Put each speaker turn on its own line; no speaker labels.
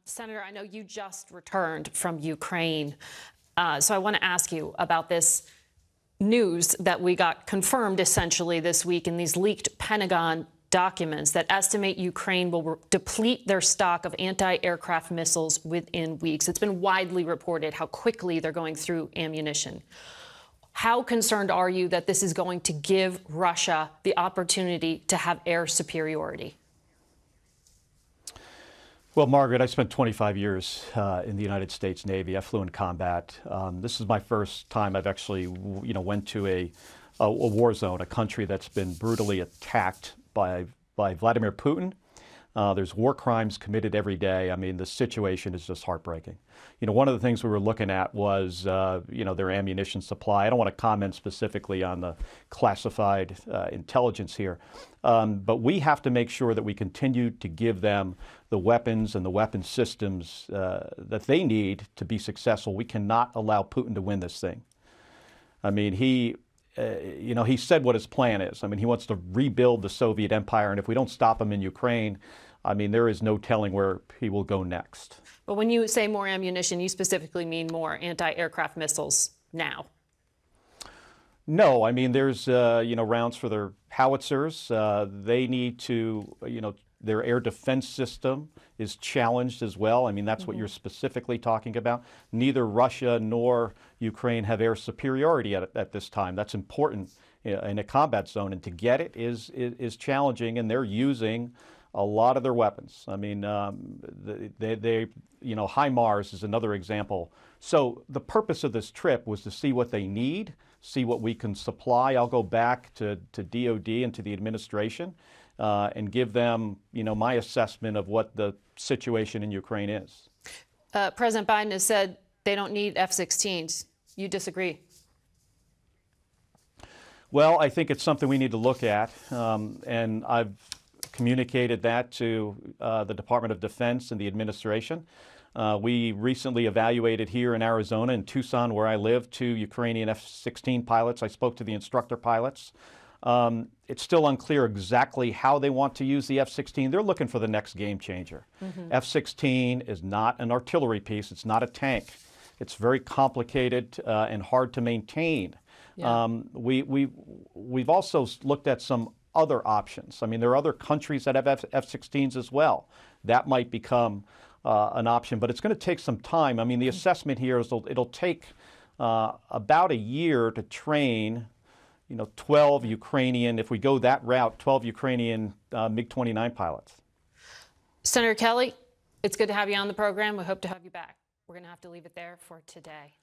Senator, I know you just returned from Ukraine, so I want to ask you about this news that we got confirmed essentially this week in these leaked Pentagon documents that estimate Ukraine will deplete their stock of anti-aircraft missiles within weeks. It's been widely reported how quickly they're going through ammunition. How concerned are you that this is going to give Russia the opportunity to have air superiority?
Well, Margaret, I spent 25 years in the United States Navy. I flew in combat. This is my first time I've actually, went to a war zone, a country that's been brutally attacked by Vladimir Putin. There's war crimes committed every day. I mean, the situation is just heartbreaking. One of the things we were looking at was, their ammunition supply. I don't want to comment specifically on the classified intelligence here, but we have to make sure that we continue to give them the weapons and the weapon systems that they need to be successful. We cannot allow Putin to win this thing. I mean, he said what his plan is. I mean, he wants to rebuild the Soviet empire, and if we don't stop him in Ukraine, I mean, there is no telling where he will go next.
But when you say more ammunition, you specifically mean more anti-aircraft missiles now?
No, I mean, there's, rounds for their howitzers. They need to, their air defense system is challenged as well. I mean, that's what you're specifically talking about. Neither Russia nor Ukraine have air superiority at this time. That's important in a combat zone, and to get it is challenging, and they're using a lot of their weapons. I mean, HIMARS is another example. So the purpose of this trip was to see what they need, see what we can supply. I'll go back to DOD and to the administration and give them, my assessment of what the situation in Ukraine is.
President Biden has said they don't need F-16s. You disagree?
Well, I think it's something we need to look at, and I've communicated that to the Department of Defense and the administration. We recently evaluated here in Arizona, in Tucson, where I live, 2 Ukrainian F-16 pilots. I spoke to the instructor pilots. It's still unclear exactly how they want to use the F-16. They're looking for the next game changer. F-16 is not an artillery piece. It's not a tank. It's very complicated and hard to maintain. Yeah. We've also looked at some other options. I mean, there are other countries that have F-16s as well. That might become an option, but it's going to take some time. I mean, the assessment here is it'll take about a year to train 12 Ukrainian, if we go that route, 12 Ukrainian MiG-29 pilots.
Senator Kelly, it's good to have you on the program. We hope to have you back. We're going to have to leave it there for today.